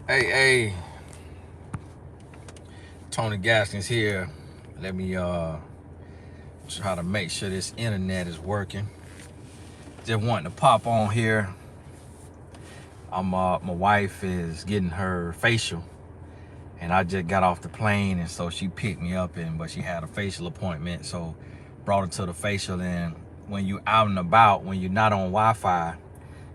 Hey, Tony Gaskins here. Let me try to make sure this internet is working. Just wanting to pop on here. My wife is getting her facial, and I just got off the plane, and so she picked me up, but she had a facial appointment, so brought her to the facial. And when you out and about, when you're not on Wi-Fi,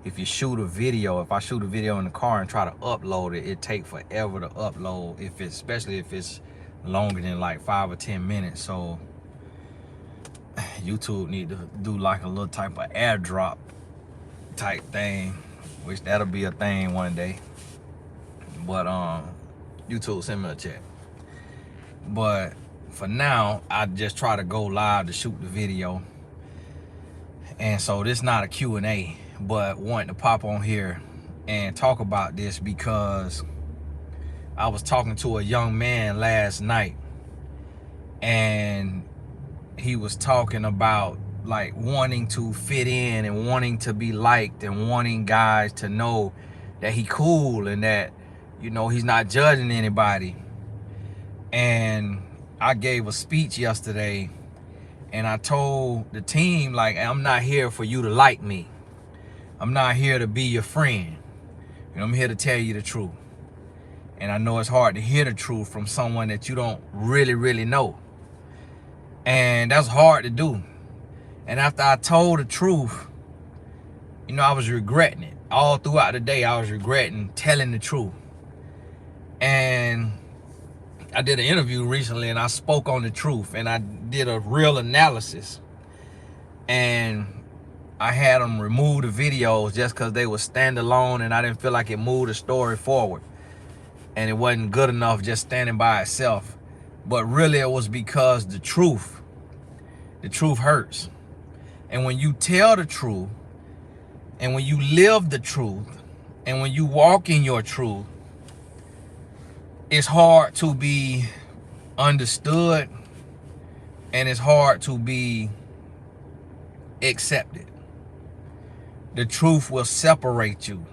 if you shoot a video, if I shoot a video in the car and try to upload it, it take forever to upload, especially if it's longer than like 5 or 10 minutes. So YouTube need to do like a little type of airdrop type thing, which that'll be a thing one day. But YouTube send me a check. But for now, I just try to go live to shoot the video. And so this not a Q&A, but wanting to pop on here and talk about this because I was talking to a young man last night, and he was talking about like wanting to fit in and wanting to be liked and wanting guys to know that he cool and that, you know, he's not judging anybody. And I gave a speech yesterday, and I told the team, like, I'm not here for you to like me. I'm not here to be your friend. And I'm here to tell you the truth. And I know it's hard to hear the truth from someone that you don't really know. And that's hard to do. And after I told the truth, you know, I was regretting it. All throughout the day, I was regretting telling the truth. And I did an interview recently, and I spoke on the truth, and I did a real analysis. And I had them remove the videos just because they were standalone, and I didn't feel like it moved the story forward. And it wasn't good enough just standing by itself. But really, it was because the truth hurts. And when you tell the truth, and when you live the truth, and when you walk in your truth, it's hard to be understood, and it's hard to be accepted. The truth will separate you.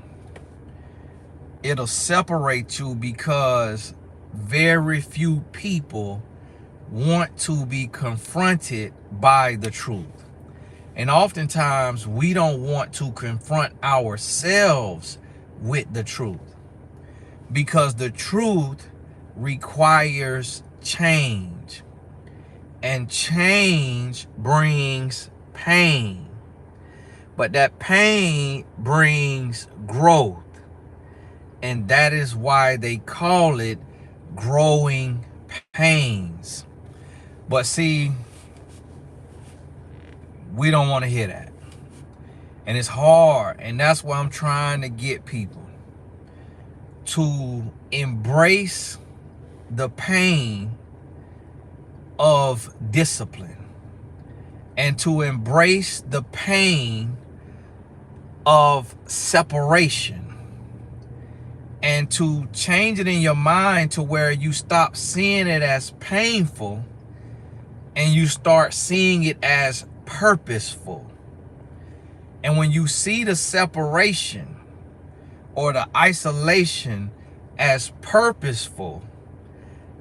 It'll separate you because very few people want to be confronted by the truth. And oftentimes we don't want to confront ourselves with the truth, because the truth requires change, and change brings pain, but that pain brings growth. And that is why they call it growing pains. But see, we don't want to hear that. And it's hard. And that's why I'm trying to get people to embrace the pain of discipline, and to embrace the pain of separation, and to change it in your mind to where you stop seeing it as painful and you start seeing it as purposeful. And when you see the separation or the isolation as purposeful,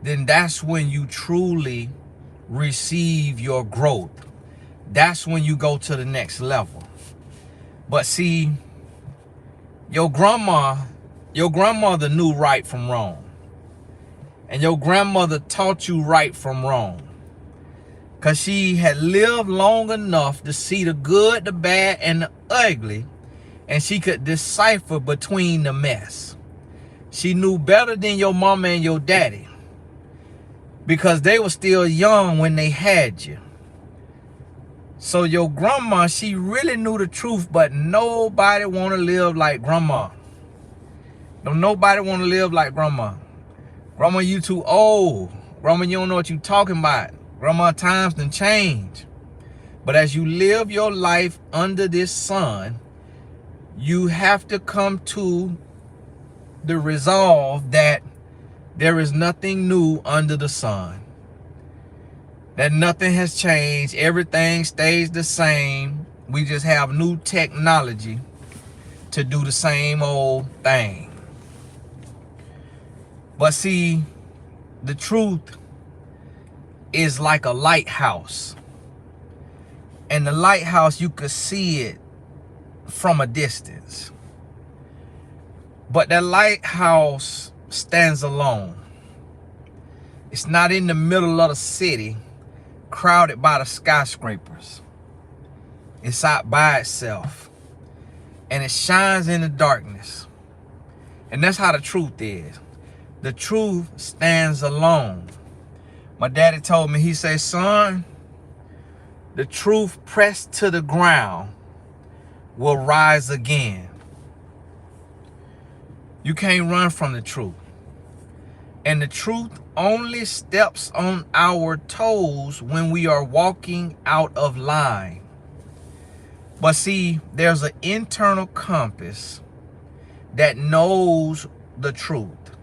then that's when you truly receive your growth. That's when you go to the next level. But see, your grandmother knew right from wrong. And your grandmother taught you right from wrong, because she had lived long enough to see the good, the bad, and the ugly, and she could decipher between the mess. She knew better than your mama and your daddy, because they were still young when they had you. So your grandma, she really knew the truth, but nobody want to live like grandma. Don't nobody want to live like grandma. Grandma, you too old. Grandma, you don't know what you talking about. Grandma, times done change. But as you live your life under this sun, you have to come to the resolve that there is nothing new under the sun. That nothing has changed. Everything stays the same. We just have new technology to do the same old thing. But see, the truth is like a lighthouse. And the lighthouse, you could see it from a distance. But that lighthouse stands alone. It's not in the middle of the city, crowded by the skyscrapers. It's out by itself. And it shines in the darkness. And that's how the truth is. The truth stands alone. My daddy told me, he said, son, the truth pressed to the ground will rise again. You can't run from the truth. And the truth only steps on our toes when we are walking out of line. But see, there's an internal compass that knows the truth,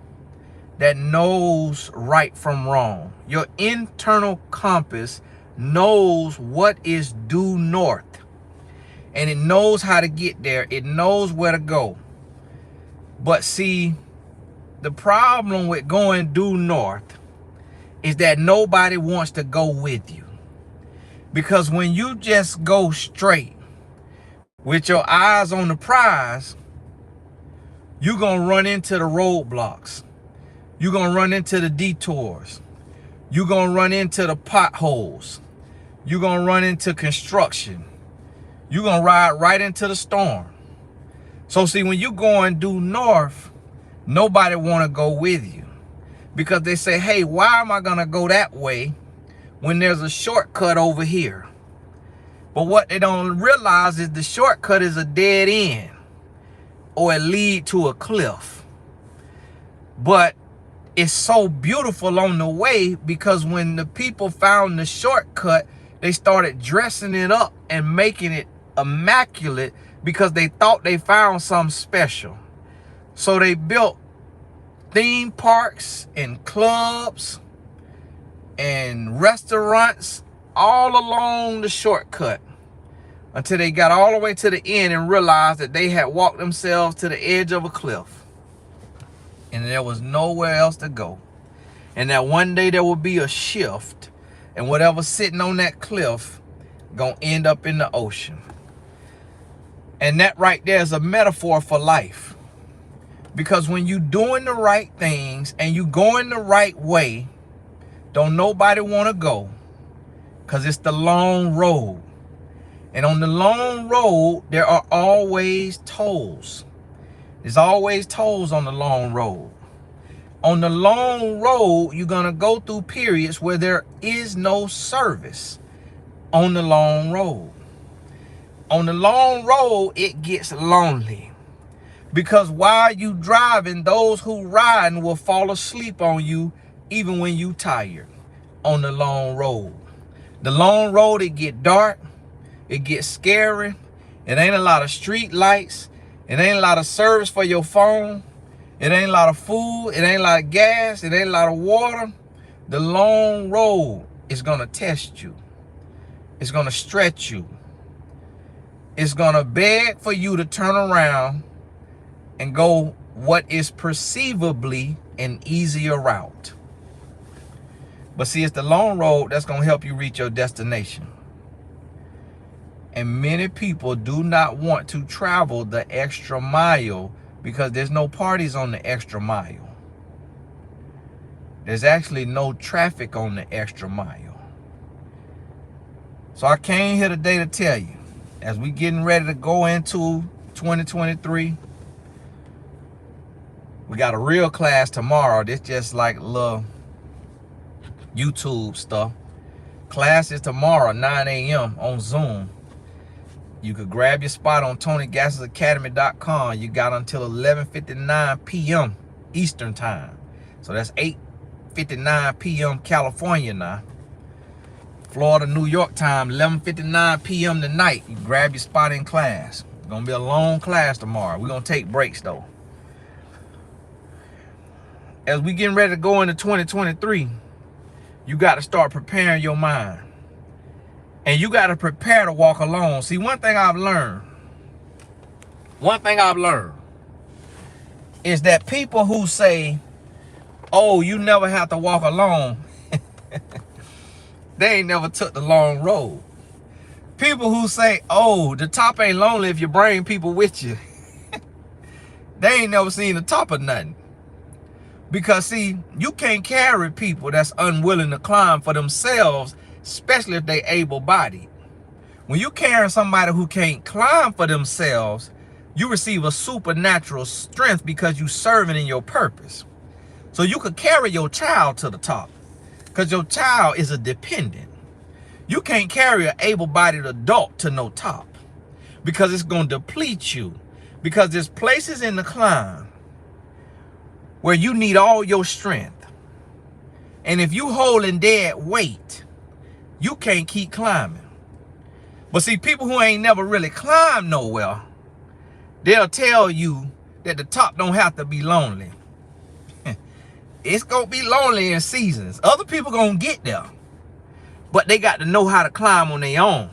that knows right from wrong. Your internal compass knows what is due north, and it knows how to get there. It knows where to go. But see, the problem with going due north is that nobody wants to go with you. Because when you just go straight with your eyes on the prize, you're going to run into the roadblocks. You're going to run into the detours. You're going to run into the potholes. You're going to run into construction. You're going to ride right into the storm. So see, when you're going due north, nobody want to go with you. Because they say, hey, why am I going to go that way when there's a shortcut over here? But what they don't realize is the shortcut is a dead end, or it leads to a cliff. But it's so beautiful on the way, because when the people found the shortcut, they started dressing it up and making it immaculate because they thought they found something special. So they built theme parks and clubs and restaurants all along the shortcut until they got all the way to the end and realized that they had walked themselves to the edge of a cliff and there was nowhere else to go. And that one day there will be a shift, and whatever's sitting on that cliff gonna end up in the ocean. And that right there is a metaphor for life. Because when you doing the right things and you going the right way, don't nobody want to go, because it's the long road. And on the long road, there are always tolls. There's always tolls on the long road. On the long road, you're going to go through periods where there is no service on the long road. On the long road, it gets lonely. Because while you driving, those who riding will fall asleep on you even when you tired on the long road. The long road, it get dark. It gets scary. It ain't a lot of street lights. It ain't a lot of service for your phone. It ain't a lot of food. It ain't a lot of gas. It ain't a lot of water. The long road is going to test you. It's going to stretch you. It's going to beg for you to turn around and go what is perceivably an easier route. But see, it's the long road that's going to help you reach your destination. And many people do not want to travel the extra mile because there's no parties on the extra mile. There's actually no traffic on the extra mile. So I came here today to tell you, as we getting ready to go into 2023, we got a real class tomorrow. This just like little YouTube stuff. Class is tomorrow, 9 a.m. on Zoom. You could grab your spot on TonyGassisAcademy.com. You got until 11:59 p.m. Eastern time. So that's 8:59 p.m. California now. Florida, New York time, 11:59 p.m. tonight. You grab your spot in class. It's going to be a long class tomorrow. We're going to take breaks though. As we getting ready to go into 2023, you got to start preparing your mind. And you got to prepare to walk alone. See, one thing I've learned is that people who say, oh, you never have to walk alone. They ain't never took the long road. People who say, oh, the top ain't lonely if you bring people with you. They ain't never seen the top of nothing. Because see, you can't carry people that's unwilling to climb for themselves, especially if they able-bodied. When you carry somebody who can't climb for themselves, you receive a supernatural strength because you serving in your purpose. So you could carry your child to the top because your child is a dependent. You can't carry an able-bodied adult to no top because it's going to deplete you, because there's places in the climb where you need all your strength. And if you holding dead weight, you can't keep climbing. But see, people who ain't never really climbed nowhere, they'll tell you that the top don't have to be lonely. It's going to be lonely in seasons. Other people going to get there. But they got to know how to climb on their own.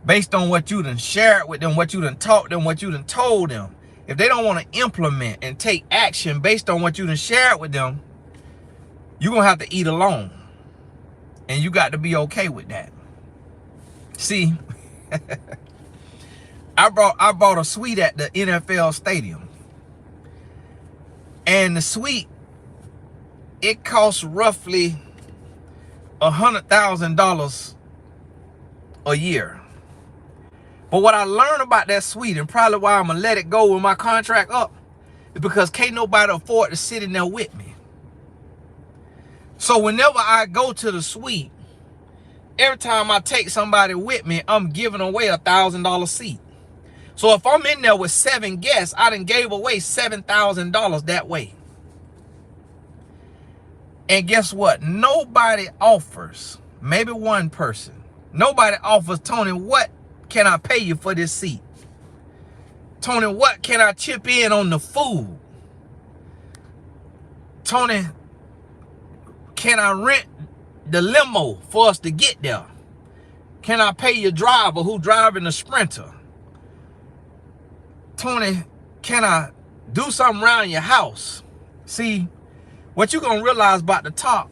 Based on what you done shared with them, what you done taught them, what you done told them. If they don't want to implement and take action based on what you done shared with them, you're going to have to eat alone. And you got to be okay with that. See, I bought a suite at the NFL stadium. And the suite, it costs roughly $100,000 a year. But what I learned about that suite, and probably why I'm going to let it go when my contract up, is because can't nobody afford to sit in there with me. So whenever I go to the suite, every time I take somebody with me, I'm giving away $1,000 seat. So if I'm in there with 7 guests, I done gave away $7,000 that way. And guess what? Nobody offers, maybe one person, nobody offers, Tony, what can I pay you for this seat? Tony, what can I chip in on the food? Tony, can I rent the limo for us to get there? Can I pay your driver who driving the Sprinter? Tony, can I do something around your house? See, what you're going to realize about the top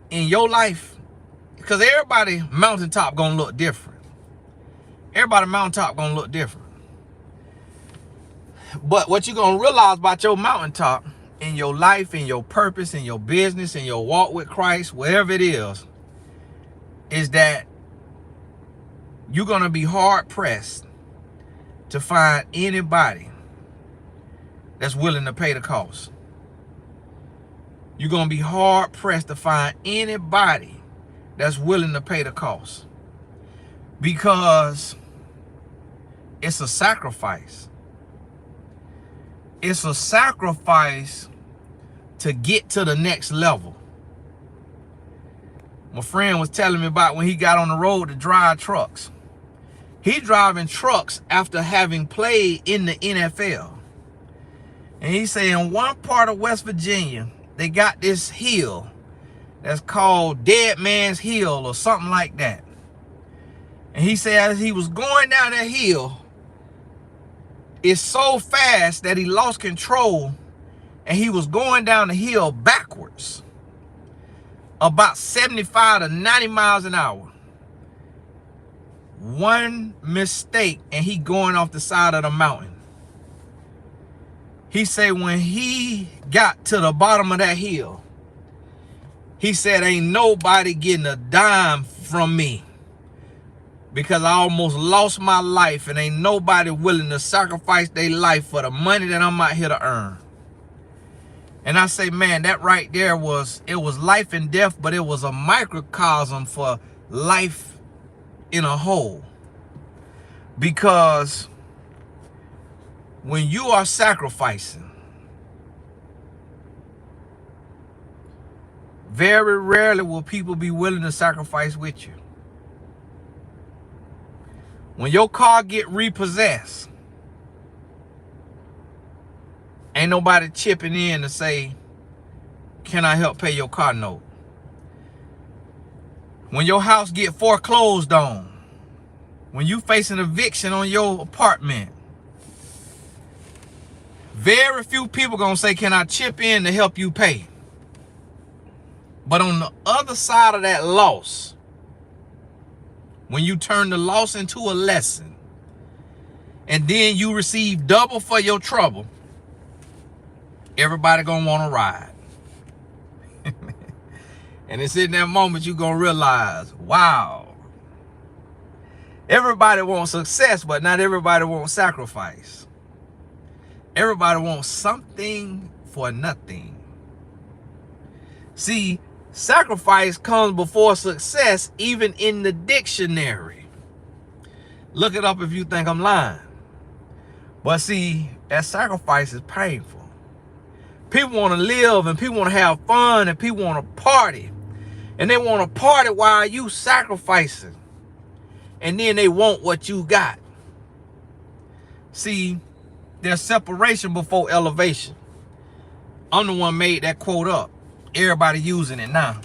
in your life, because everybody mountaintop going to look different. Everybody mountaintop going to look different. But what you're going to realize about your mountaintop in your life, in your purpose, in your business, in your walk with Christ, wherever it is that you're going to be hard pressed to find anybody that's willing to pay the cost. You're going to be hard pressed to find anybody that's willing to pay the cost, because it's a sacrifice. It's a sacrifice to get to the next level. My friend was telling me about when he got on the road to drive trucks. He driving trucks after having played in the NFL. And he said in one part of West Virginia, they got this hill that's called Dead Man's Hill or something like that. And he said as he was going down that hill, it's so fast that he lost control and he was going down the hill backwards, about 75 to 90 miles an hour. One mistake and he going off the side of the mountain. He said when he got to the bottom of that hill, he said, ain't nobody getting a dime from me, because I almost lost my life and ain't nobody willing to sacrifice their life for the money that I'm out here to earn. And I say, man, that right there was life and death, but it was a microcosm for life in a whole. Because when you are sacrificing, very rarely will people be willing to sacrifice with you. When your car get repossessed, ain't nobody chipping in to say, can I help pay your car note? When your house get foreclosed on, when you face an eviction on your apartment, Very few people gonna say, can I chip in to help you pay? But on the other side of that loss, when you turn the loss into a lesson, and then you receive double for your trouble, everybody gonna want to ride. And it's in that moment you gonna realize, wow, everybody wants success, but not everybody wants sacrifice. Everybody wants something for nothing. See, sacrifice comes before success, even in the dictionary. Look it up if you think I'm lying. But see, that sacrifice is painful. People want to live, and people want to have fun, and people want to party. And they want to party while you sacrificing. And then they want what you got. See, there's separation before elevation. I'm the one made that quote up. Everybody using it now.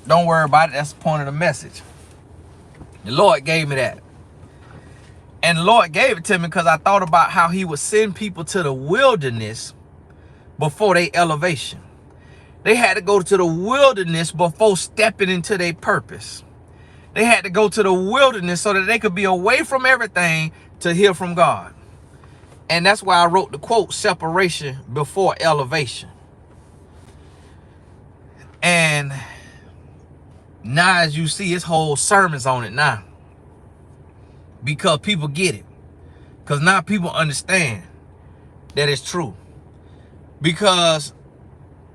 Don't worry about it. That's the point of the message. The Lord gave me that. And the Lord gave it to me because I thought about how he would send people to the wilderness before their elevation. They had to go to the wilderness before stepping into their purpose. They had to go to the wilderness so that they could be away from everything to hear from God. And that's why I wrote the quote, separation before elevation. And now, as you see, it's whole sermons on it now. Because people get it. Because now people understand that it's true. Because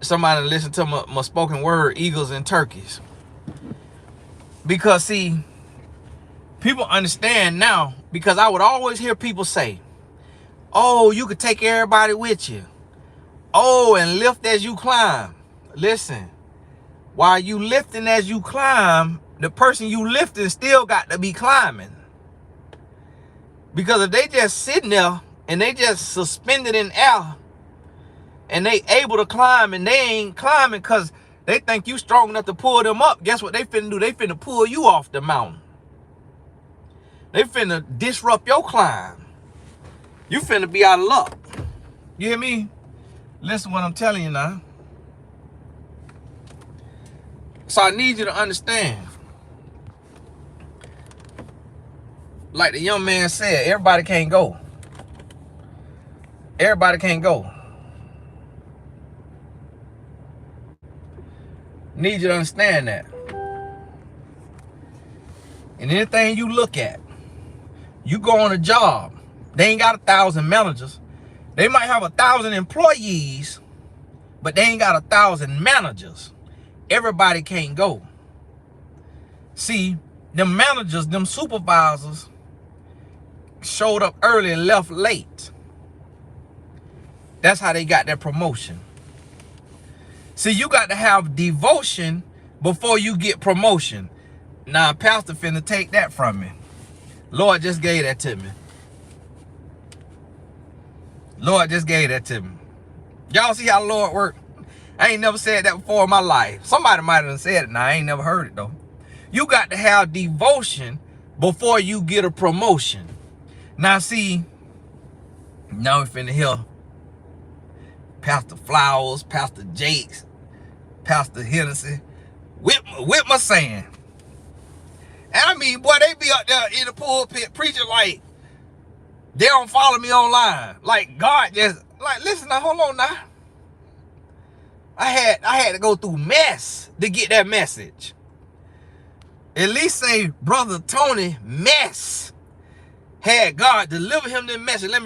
somebody listened to my spoken word, Eagles and Turkeys. Because, see, people understand now. Because I would always hear people say, oh, you could take everybody with you. Oh, and lift as you climb. Listen, while you lifting as you climb, the person you lifting still got to be climbing. Because if they just sitting there and they just suspended in air and they able to climb and they ain't climbing because they think you strong enough to pull them up, guess what they finna do? They finna pull you off the mountain. They finna disrupt your climb. You finna be out of luck. You hear me? Listen what I'm telling you now. So I need you to understand. Like the young man said, everybody can't go. Everybody can't go. Need you to understand that. And anything you look at, you go on a job, they ain't got 1,000 managers. They might have 1,000 employees, but they ain't got 1,000 managers. Everybody can't go. See, them managers, them supervisors showed up early and left late. That's how they got their promotion. See, you got to have devotion before you get promotion. Now, Pastor finna take that from me. Lord just gave that to me. Lord just gave that to me. Y'all see how the Lord work? I ain't never said that before in my life. Somebody might have said it. Now, I ain't never heard it, though. You got to have devotion before you get a promotion. Now, see, now we finna hear Pastor Flowers, Pastor Jakes, Pastor Hennessy, with my saying. And I mean, boy, they be up there in the pulpit preaching like they don't follow me online. Like God just, like, listen now, hold on now. I had to go through mess to get that message. At least say, Brother Tony Mess had God deliver him the message. Let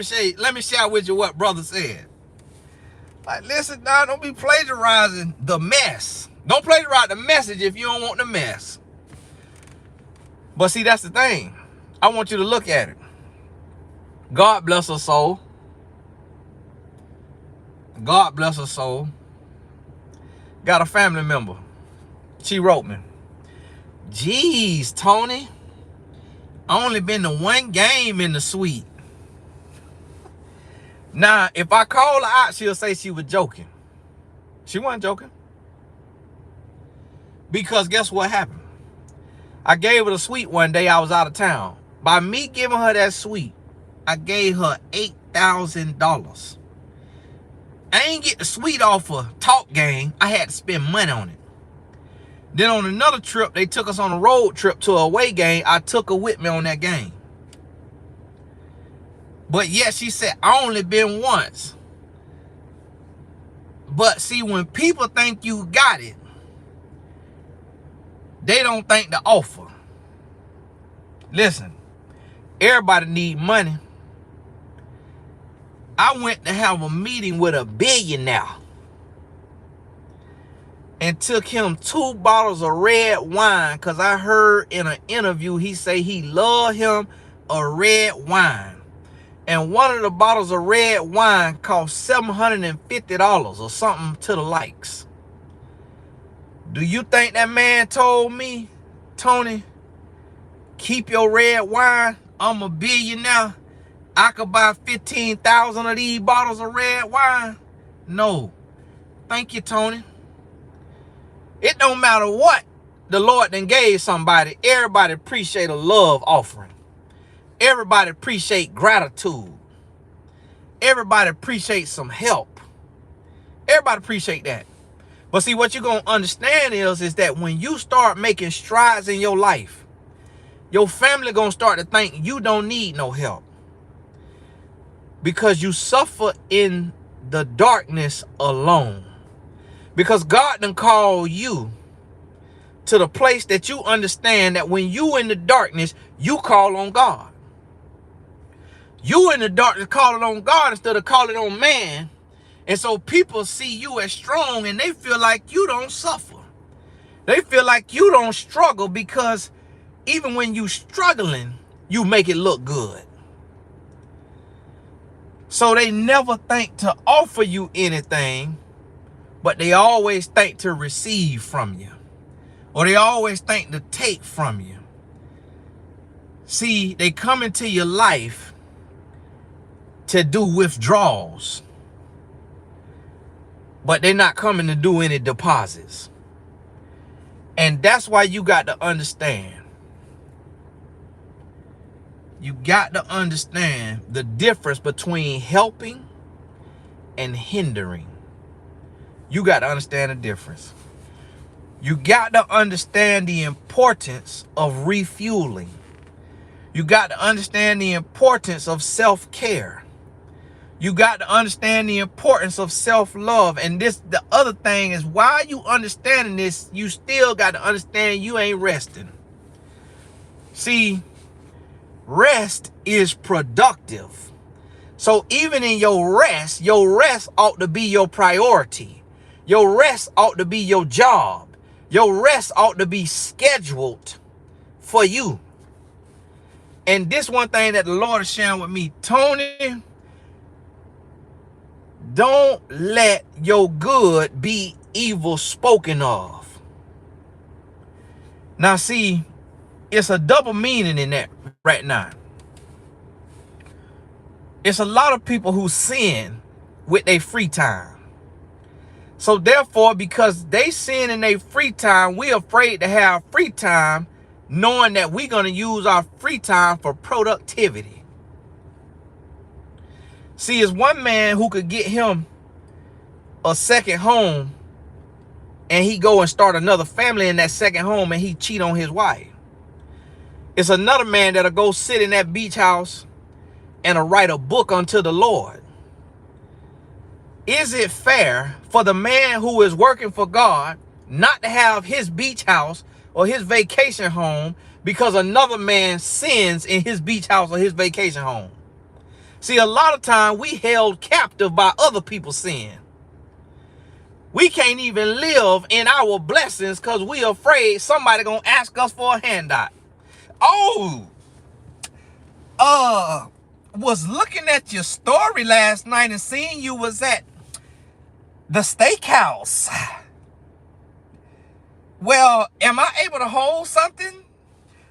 me share with you what brother said. Like, listen now, don't be plagiarizing the mess. Don't plagiarize the message if you don't want the mess. But see, that's the thing. I want you to look at it. God bless her soul. God bless her soul. Got a family member. She wrote me, geez, Tony, I only been to one game in the suite. Now, if I call her out, she'll say she was joking. She wasn't joking. Because guess what happened? I gave her the suite one day. I was out of town. By me giving her that suite, I gave her $8,000. I ain't get the sweet off of Talk Gang. I had to spend money on it. Then on another trip, they took us on a road trip to a away game. I took her with me on that game. But yet she said, I only been once. But see, when people think you got it, they don't think the offer. Listen, everybody need money. I went to have a meeting with a billionaire and took him 2 bottles of red wine because I heard in an interview he say he loved him a red wine. And one of the bottles of red wine cost $750 or something to the likes. Do you think that man told me, Tony, keep your red wine? I'm a billionaire. I could buy 15,000 of these bottles of red wine? No. Thank you, Tony. It don't matter what the Lord then gave somebody. Everybody appreciate a love offering. Everybody appreciate gratitude. Everybody appreciate some help. Everybody appreciate that. But see, what you're going to understand is that when you start making strides in your life, your family going to start to think you don't need no help. Because you suffer in the darkness alone. Because God done called you to the place that you understand that when you in the darkness, you call on God. You in the darkness calling on God instead of calling on man. And so people see you as strong and they feel like you don't suffer. They feel like you don't struggle because even when you struggling, you make it look good. So they never think to offer you anything, but they always think to receive from you. Or they always think to take from you. See, they come into your life to do withdrawals, but they're not coming to do any deposits. And that's why you got to understand. You got to understand the difference between helping and hindering. You got to understand the difference. You got to understand the importance of refueling. You got to understand the importance of self-care. You got to understand the importance of self-love. And the other thing is, while you understanding this, you still got to understand you ain't resting. See, rest is productive. So even in your rest ought to be your priority. Your rest ought to be your job. Your rest ought to be scheduled for you. And this one thing that the Lord is sharing with me, Tony, don't let your good be evil spoken of. Now see, it's a double meaning in that right now. It's a lot of people who sin with their free time. So therefore, because they sin in their free time, we're afraid to have free time, knowing that we're going to use our free time for productivity. See, it's one man who could get him a second home and he go and start another family in that second home and he cheat on his wife. It's another man that'll go sit in that beach house and write a book unto the Lord. Is it fair for the man who is working for God not to have his beach house or his vacation home because another man sins in his beach house or his vacation home? See, a lot of time we held captive by other people's sin. We can't even live in our blessings because we afraid somebody gonna ask us for a handout. Was looking at your story last night and seeing you was at the steakhouse. Well, am I able to hold something?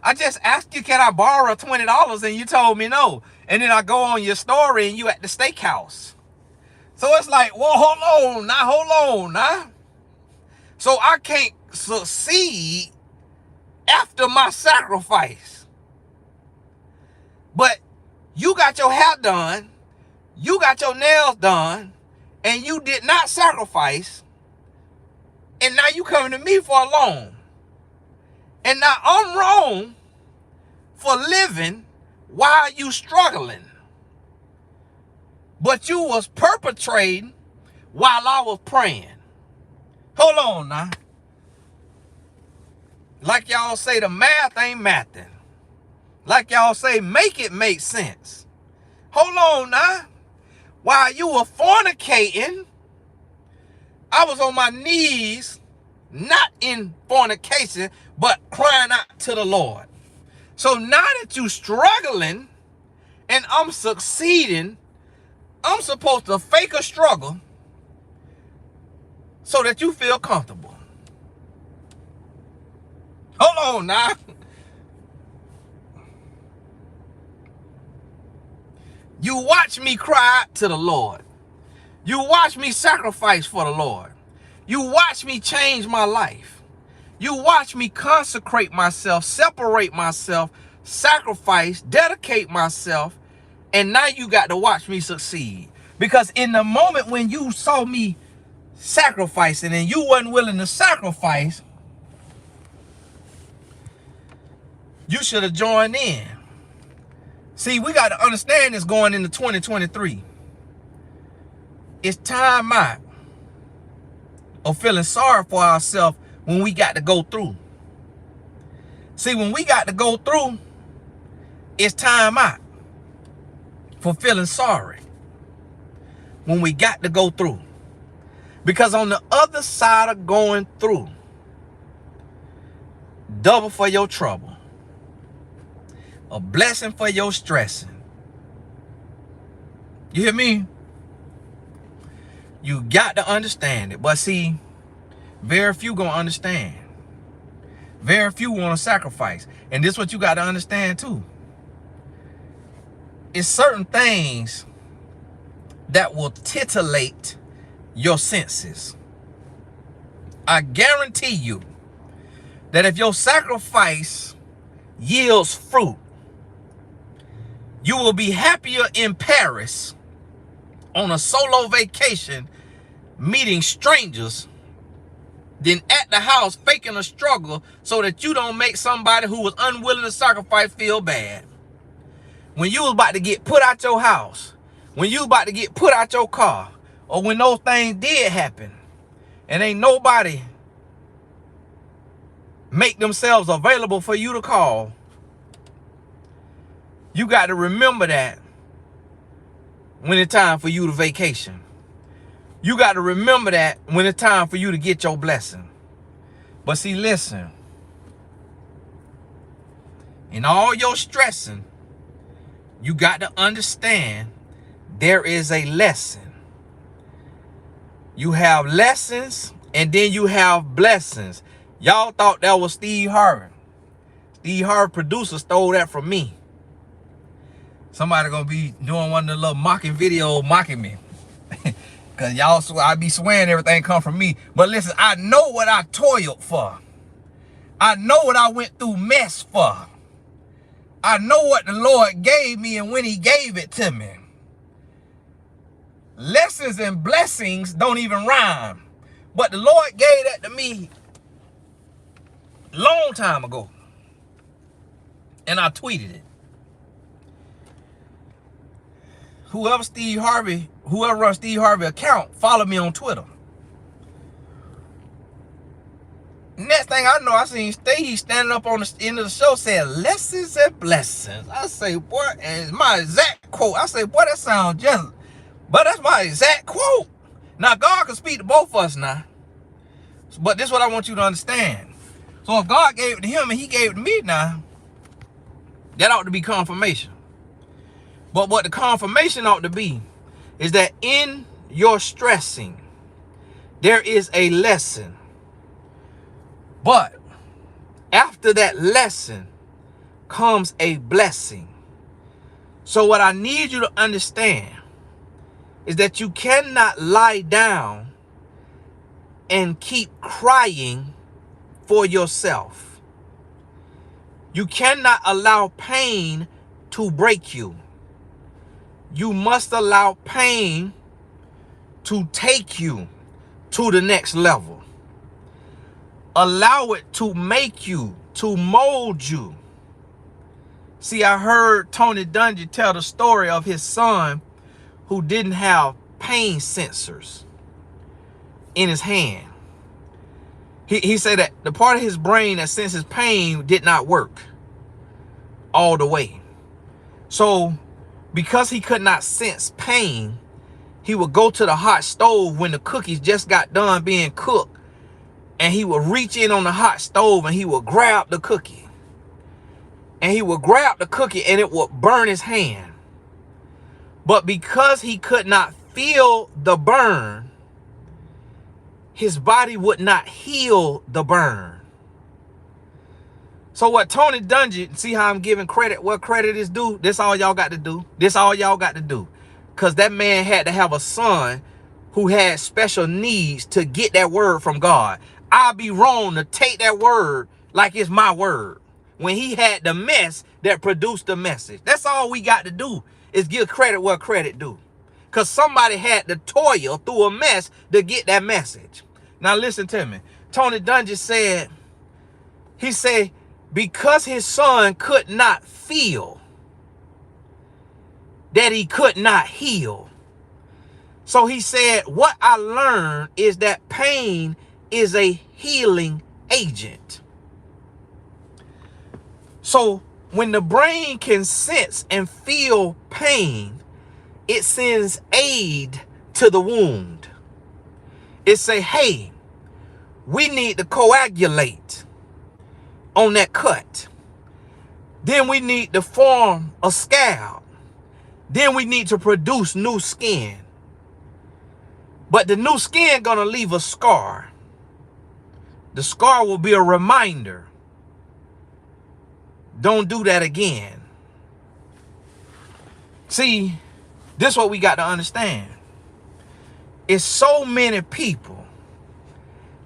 I just asked you, can I borrow $20? And you told me no. And then I go on your story and you at the steakhouse. So it's like, well, hold on now. So I can't succeed after my sacrifice. But you got your hair done. You got your nails done. and you did not sacrifice, and now you coming to me for a loan. And now I'm wrong for living while you struggling. But you was perpetrating while I was praying. Hold on now. Like y'all say, the math ain't mathing. Like y'all say, make it make sense. Hold on now. While you were fornicating, I was on my knees, not in fornication, but crying out to the Lord. So now that you struggling and I'm succeeding, I'm supposed to fake a struggle so that you feel comfortable. Hold on now. You watch me cry out to the Lord. You watch me sacrifice for the Lord. You watch me change my life. You watch me consecrate myself, separate myself, sacrifice, dedicate myself, and now you got to watch me succeed. Because in the moment when you saw me sacrificing and you wasn't willing to sacrifice, you should have joined in. See, we got to understand this going into 2023. It's time out of feeling sorry for ourselves when we got to go through. See, when we got to go through, it's time out for feeling sorry when we got to go through. Because on the other side of going through, double for your trouble, a blessing for your stressing. You hear me? You got to understand it. But see, very few gonna understand. Very few want to sacrifice. And this is what you got to understand too. It's certain things that will titillate your senses. I guarantee you that if your sacrifice yields fruit, you will be happier in Paris on a solo vacation meeting strangers than at the house faking a struggle so that you don't make somebody who was unwilling to sacrifice feel bad. When you was about to get put out your house, when you was about to get put out your car, or when those things did happen, and ain't nobody make themselves available for you to call, you got to remember that when it's time for you to vacation. You got to remember that when it's time for you to get your blessing. But see, listen, in all your stressing, you got to understand there is a lesson. You have lessons and then you have blessings. Y'all thought that was Steve Harvey. Steve Harvey producer stole that from me. Somebody gonna be doing one of the little mocking videos mocking me. Cause y'all, I be swearing everything come from me. But listen, I know what I toiled for. I know what I went through mess for. I know what the Lord gave me and when he gave it to me. Lessons and blessings don't even rhyme. But the Lord gave that to me a long time ago. And I tweeted it. Whoever runs Steve Harvey account, follow me on Twitter. Next thing I know, I seen Steve standing up on the end of the show saying, lessons and blessings. I say, boy, and it's my exact quote. I say, boy, that sounds just, but that's my exact quote. Now, God can speak to both of us now. But this is what I want you to understand. So if God gave it to him and he gave it to me now, that ought to be confirmation. But what the confirmation ought to be is that in your stressing, there is a lesson. But after that lesson comes a blessing. So what I need you to understand is that you cannot lie down and keep crying for yourself. You cannot allow pain to break you. You must allow pain to take you to the next level. Allow it to make you, to mold you. See, I heard Tony Dungy tell the story of his son who didn't have pain sensors in his hand. He said that the part of his brain that senses pain did not work all the way. So because he could not sense pain, he would go to the hot stove when the cookies just got done being cooked, and he would reach in on the hot stove and he would grab the cookie. And he would grab the cookie and it would burn his hand. But because he could not feel the burn, his body would not heal the burn. So what Tony Dungy, see how I'm giving credit what credit is due? This all y'all got to do. This all y'all got to do. Because that man had to have a son who had special needs to get that word from God. I'd be wrong to take that word like it's my word when he had the mess that produced the message. That's all we got to do is give credit where credit due. Because somebody had to toil through a mess to get that message. Now listen to me. Tony Dungy said, he said, because his son could not feel, that he could not heal. So he said, what I learned is that pain is a healing agent. So when the brain can sense and feel pain, it sends aid to the wound. It say, hey, we need to coagulate on that cut. Then we need to form a scab. Then we need to produce new skin. But the new skin gonna leave a scar. The scar will be a reminder. Don't do that again. See, this is what we got to understand. It's so many people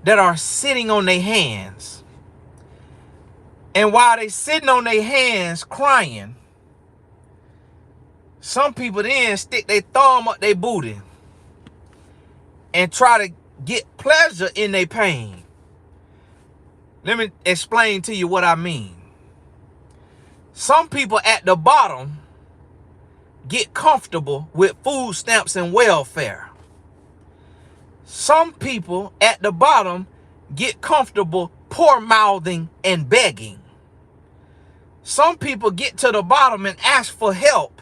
that are sitting on their hands. And while they sitting on their hands crying, some people then stick their thumb up their booty and try to get pleasure in their pain. Let me explain to you what I mean. Some people at the bottom get comfortable with food stamps and welfare. Some people at the bottom get comfortable poor-mouthing and begging. Some people get to the bottom and ask for help,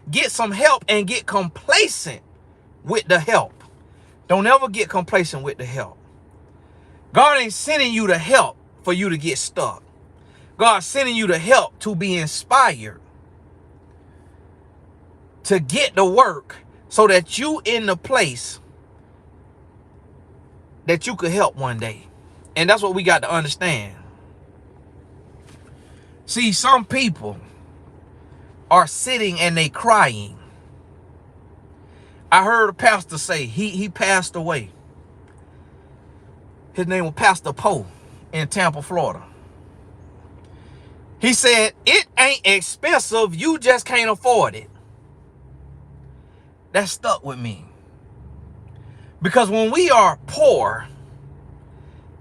get some help, and get complacent with the help. Don't ever get complacent with the help. God ain't sending you the help for you to get stuck. God's sending you the help to be inspired, to get the work so that you in the place that you could help one day. And that's what we got to understand. See, some people are sitting and they crying. I heard a pastor say he passed away. His name was Pastor Poe in Tampa, Florida. He said, it ain't expensive, you just can't afford it. That stuck with me. Because when we are poor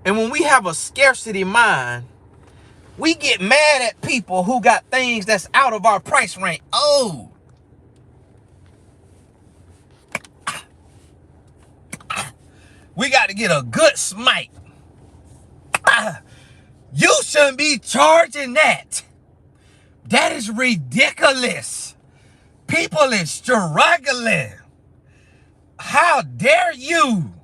and when we have a scarcity mind, we get mad at people who got things that's out of our price range. Oh, we got to get a good smite. You shouldn't be charging that. That is ridiculous. People is struggling. How dare you?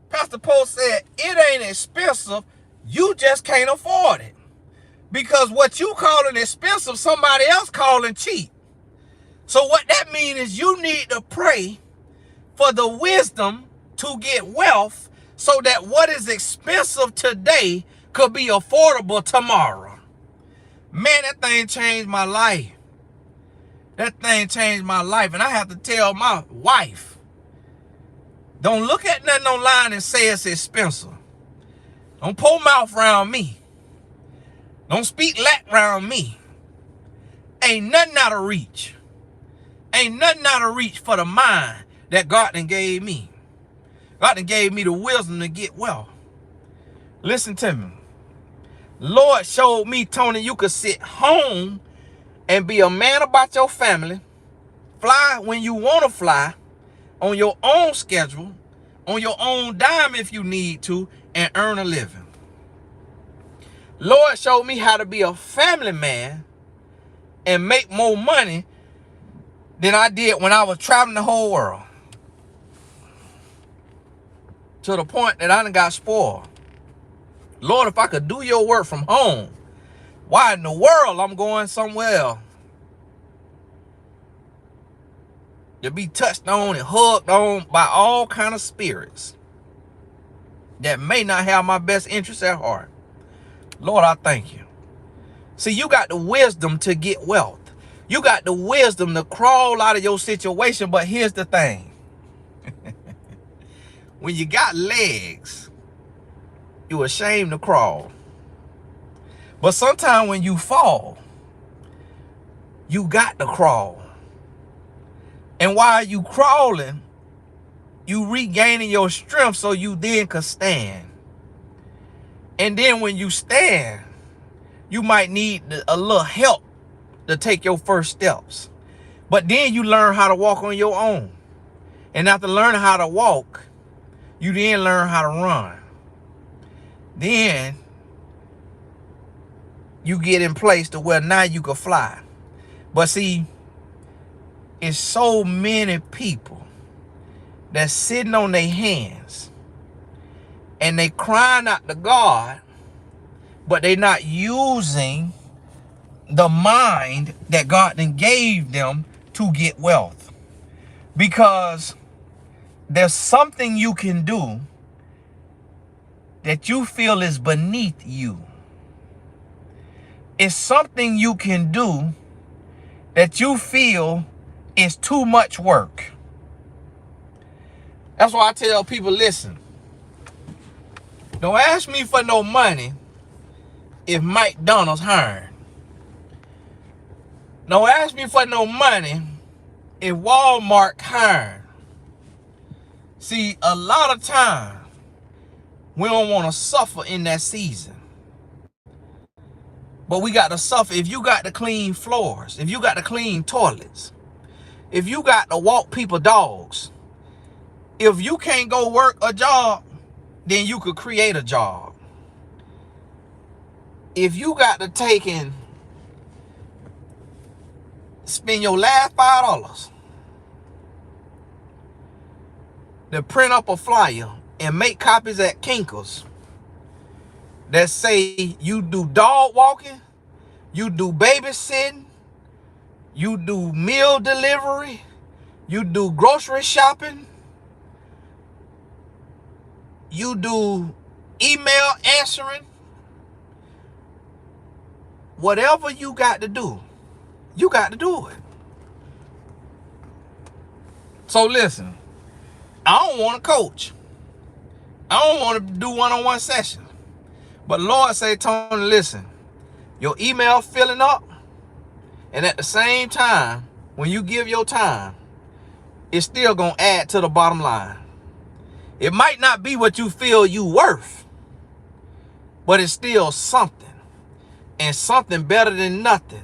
Pastor Poe said, it ain't expensive. You just can't afford it. Because what you calling expensive, somebody else calling cheap. So what that means is you need to pray for the wisdom to get wealth so that what is expensive today could be affordable tomorrow. Man, that thing changed my life. That thing changed my life. And I have to tell my wife, don't look at nothing online and say it's expensive. Don't pull mouth around me. Don't speak lack around me. Ain't nothing out of reach. Ain't nothing out of reach for the mind that God done gave me. God done gave me the wisdom to get wealth. Listen to me. Lord showed me, Tony, you could sit home and be a man about your family, fly when you want to fly, on your own schedule, on your own dime if you need to, and earn a living. Lord showed me how to be a family man and make more money than I did when I was traveling the whole world. To the point that I done got spoiled. Lord, if I could do your work from home, why in the world I'm going somewhere else to be touched on and hugged on by all kind of spirits that may not have my best interests at heart? Lord, I thank you. See, you got the wisdom to get wealth. You got the wisdom to crawl out of your situation, but here's the thing. When you got legs, you're ashamed to crawl. But sometimes when you fall, you got to crawl. And while you crawling, you regaining your strength so you then can stand. And then when you stand, you might need a little help to take your first steps. But then you learn how to walk on your own. And after learning how to walk, you then learn how to run. Then you get in place to where now you can fly. But see, it's so many people that's sitting on their hands and they crying out to God, but they not using the mind that God then gave them to get wealth. Because there's something you can do that you feel is beneath you. It's something you can do that you feel is too much work. That's why I tell people, listen, don't ask me for no money if Mike Donald's hiring. Don't ask me for no money if Walmart hiring. See, a lot of time, we don't want to suffer in that season. But we got to suffer. If you got to clean floors, if you got to clean toilets, if you got to walk people dogs, if you can't go work a job, then you could create a job. If you got to take and spend your last $5 to print up a flyer and make copies at Kinko's that say you do dog walking, you do babysitting, you do meal delivery, you do grocery shopping, you do email answering, whatever you got to do, you got to do it. So listen, I don't want to coach. I don't want to do one-on-one sessions. But Lord say, Tony, listen, your email filling up, and at the same time, when you give your time, it's still going to add to the bottom line. It might not be what you feel you worth, but it's still something, and something better than nothing.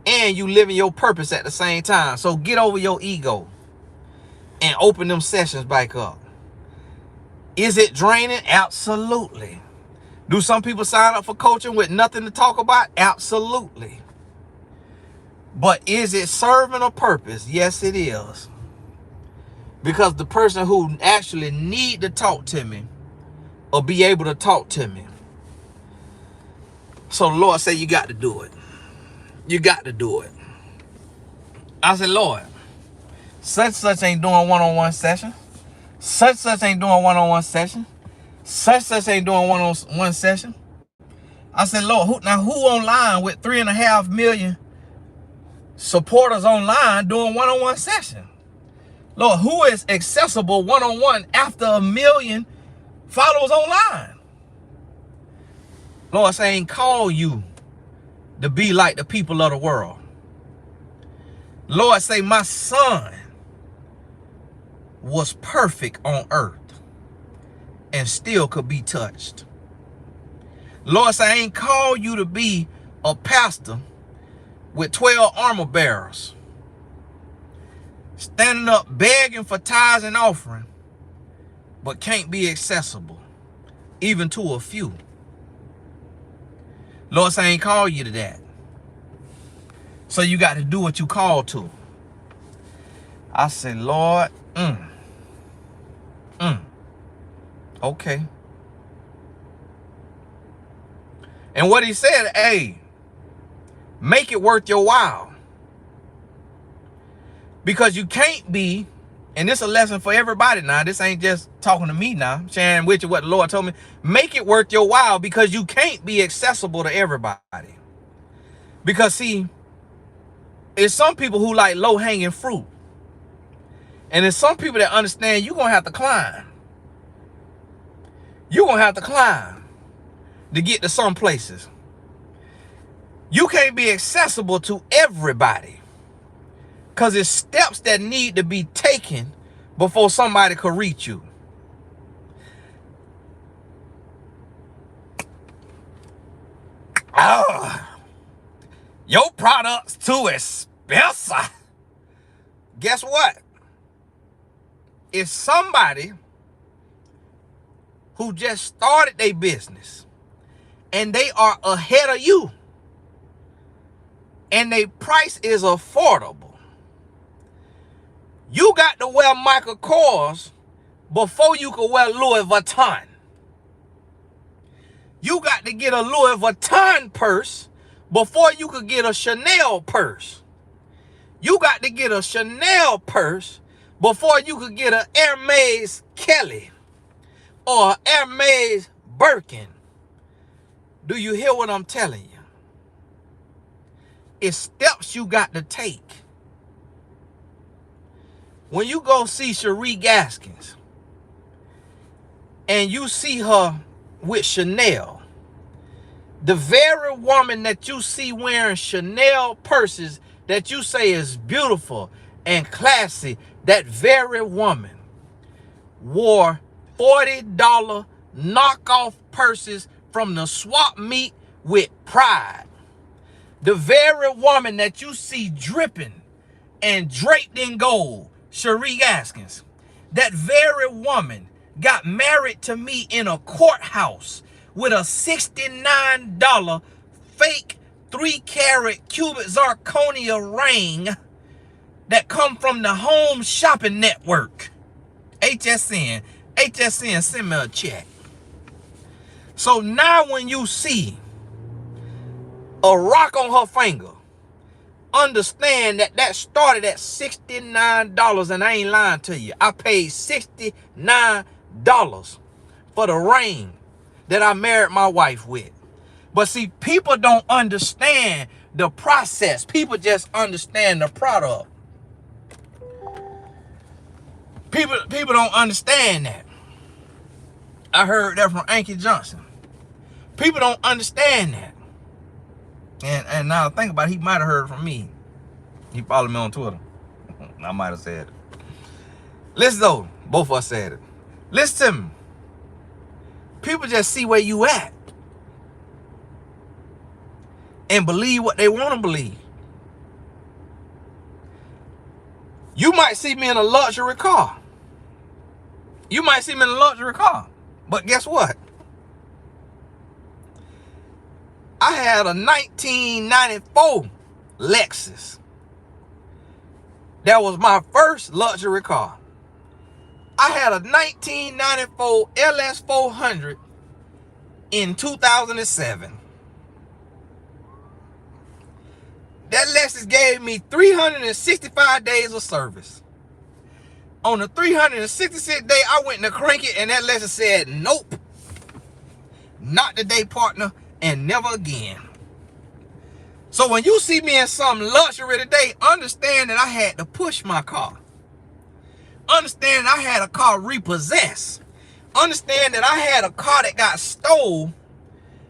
And you living your purpose at the same time. So get over your ego and open them sessions back up. Is it draining? Absolutely. Do some people sign up for coaching with nothing to talk about? Absolutely. But is it serving a purpose? Yes, it is. Because the person who actually need to talk to me or be able to talk to me. So the Lord said, you got to do it. You got to do it. I said, Lord, such ain't doing one-on-one session. Such ain't doing one-on-one session. Such ain't doing one-on-one session. I said, Lord, who online with 3.5 million supporters online doing one-on-one session? Lord, who is accessible one-on-one after 1 million followers online? Lord, say, I ain't call you to be like the people of the world. Lord, say, my son was perfect on earth and still could be touched. Lord said, I ain't called you to be a pastor with 12 armor bearers standing up begging for tithes and offering, but can't be accessible even to a few. Lord said, I ain't called you to that. So you got to do what you called to. I said, Lord, okay. And what he said, hey, make it worth your while. Because you can't be, and this is a lesson for everybody now. This ain't just talking to me now. Sharing with you what the Lord told me. Make it worth your while, because you can't be accessible to everybody. Because see, it's some people who like low-hanging fruit. And there's some people that understand you're going to have to climb. You're going to have to climb to get to some places. You can't be accessible to everybody. Because it's steps that need to be taken before somebody could reach you. Your product's too expensive. Guess what? If somebody who just started their business and they are ahead of you and their price is affordable, you got to wear Michael Kors before you can wear Louis Vuitton. You got to get a Louis Vuitton purse before you could get a Chanel purse. You got to get a Chanel purse before you could get an Hermes Kelly or Hermes Birkin. Do you hear what I'm telling you? It's steps you got to take. When you go see Cherie Gaskins and you see her with Chanel, the very woman that you see wearing Chanel purses that you say is beautiful and classy, that very woman wore $40 knockoff purses from the swap meet with pride. The very woman that you see dripping and draped in gold, Cherie Gaskins, that very woman got married to me in a courthouse with a $69 fake 3-carat cubic zirconia ring that come from the Home Shopping Network. HSN, send me a check. So now when you see a rock on her finger, understand that that started at $69, and I ain't lying to you. I paid $69 for the ring that I married my wife with. But see, people don't understand the process. People just understand the product. People don't understand that. I heard that from Ankie Johnson. People don't understand that. And now think about it, he might have heard from me. He followed me on Twitter. I might have said it. Listen though, both of us said it. Listen to me. People just see where you at and believe what they want to believe. You might see me in a luxury car. You might see me in a luxury car. But guess what? I had a 1994 Lexus. That was my first luxury car. I had a 1994 LS400 in 2007. That Lexus gave me 365 days of service. On the 366th day, I went to crank it, and that Lexus said, nope. Not today, partner, and never again. So when you see me in some luxury today, understand that I had to push my car. Understand I had a car repossessed. Understand that I had a car that got stole,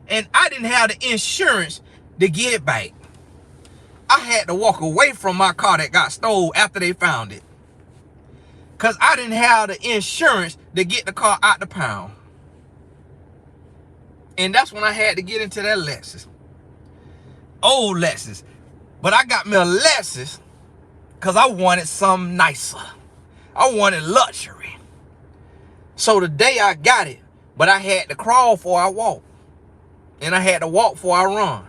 and I didn't have the insurance to get it back. I had to walk away from my car that got stole after they found it. because I didn't have the insurance to get the car out the pound. And that's when I had to get into that Lexus. Old Lexus. But I got me a Lexus because I wanted something nicer. I wanted luxury. So the day I got it, but I had to crawl before I walk. And I had to walk before I run.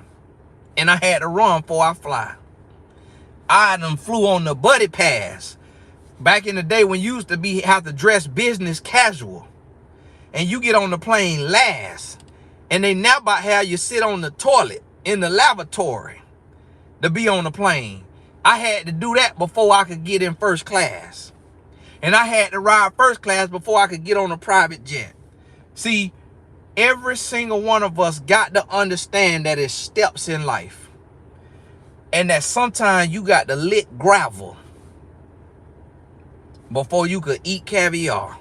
And I had to run before I fly. I done flew on the buddy pass. Back in the day when you used to have to dress business casual. And you get on the plane last. And they now about have you sit on the toilet in the lavatory to be on the plane. I had to do that before I could get in first class. And I had to ride first class before I could get on a private jet. See, every single one of us got to understand that it's steps in life. And that sometimes you got to lick gravel before you could eat caviar.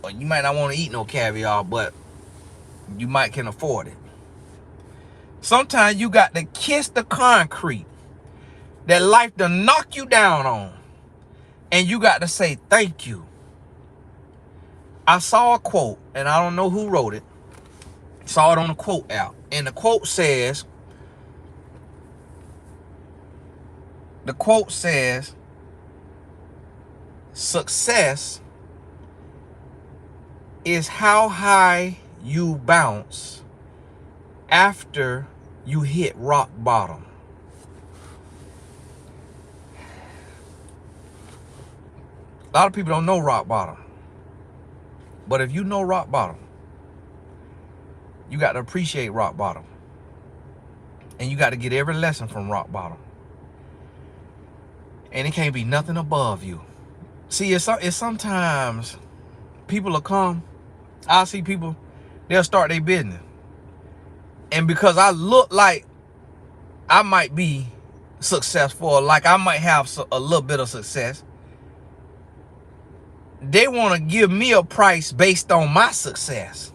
Or you might not want to eat no caviar, but you might can afford it. Sometimes you got to kiss the concrete that life done knock you down on. And you got to say thank you. I saw a quote, and I don't know who wrote it. Saw it on the quote app. And the quote says, success is how high you bounce after you hit rock bottom. A lot of people don't know rock bottom. But if you know rock bottom, you got to appreciate rock bottom. And you got to get every lesson from rock bottom. And it can't be nothing above you. See, it's sometimes people will come. I'll see people, they'll start their business. And because I look like I might be successful, like I might have a little bit of success, they want to give me a price based on my success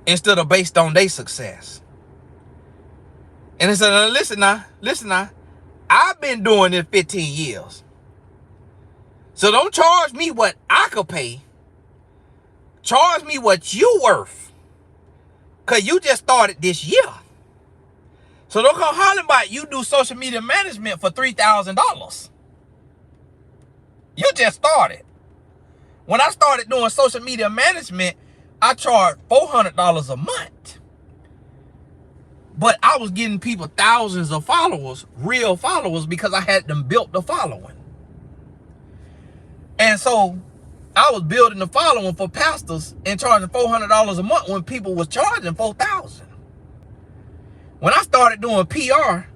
instead of based on their success. And they said, listen now, I've been doing this 15 years. So don't charge me what I could pay. Charge me what you worth. Because you just started this year. So don't come hollering about you do social media management for $3,000. You just started. When I started doing social media management, I charged $400 a month. But I was getting people thousands of followers, real followers, because I had them built the following. And so I was building the following for pastors and charging $400 a month when people was charging $4,000. When I started doing PR,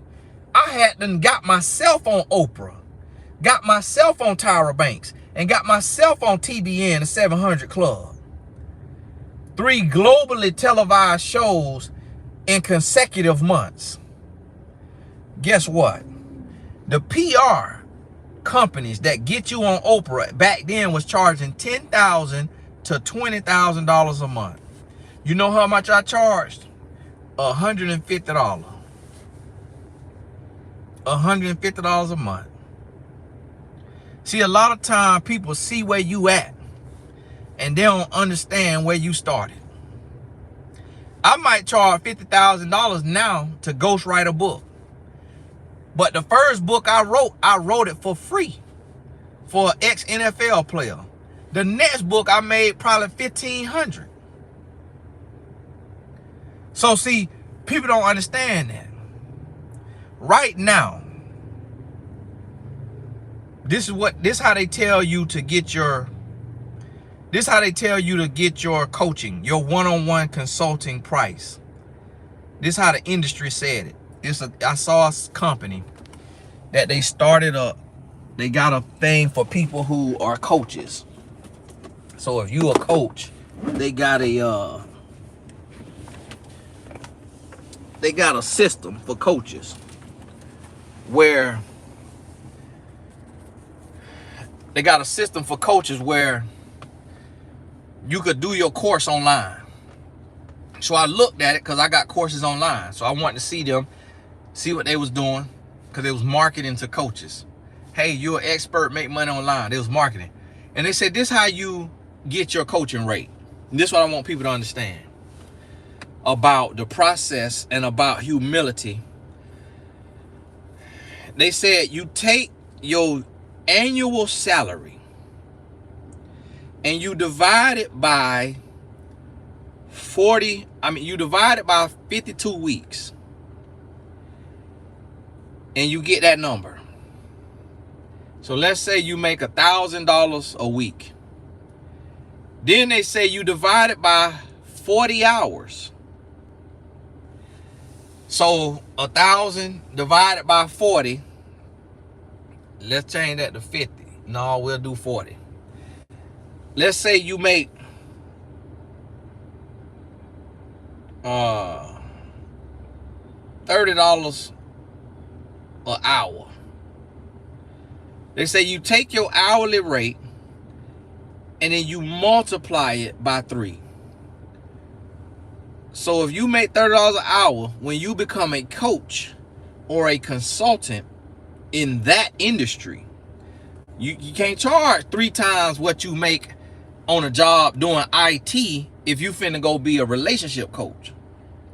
I had them got myself on Oprah, got myself on Tyra Banks, and got myself on TBN, the 700 Club. 3 globally televised shows in consecutive months. Guess what? The PR companies that get you on Oprah back then was charging $10,000 to $20,000 a month. You know how much I charged? $150. $150 a month. See, a lot of time people see where you at and they don't understand where you started. I might charge $50,000 now to ghostwrite a book. But the first book I wrote it for free for an ex-NFL player. The next book I made probably $1,500. So see, people don't understand that. Right now, this is how they tell you to get your coaching, your one-on-one consulting price. This is how the industry said it. I saw a company that they got a thing for people who are coaches. So if you a coach, they got a system for coaches where you could do your course online. So I looked at it because I got courses online. So I wanted to see what they was doing, because it was marketing to coaches. hey, you're an expert, make money online. It was marketing. And they said, this is how you get your coaching rate. And this is what I want people to understand about the process and about humility. They said you take your annual salary and you divide it by 52 weeks. And you get that number. So let's say you make $1,000 a week. Then they say you divide it by 40 hours. So 1,000 divided by 40. Let's change that to 50. No, we'll do 40. Let's say you make $30 an hour. They say you take your hourly rate and then you multiply it by 3. So if you make $30 an hour, when you become a coach or a consultant in that industry, you can't charge 3 times what you make on a job doing IT if you finna go be a relationship coach,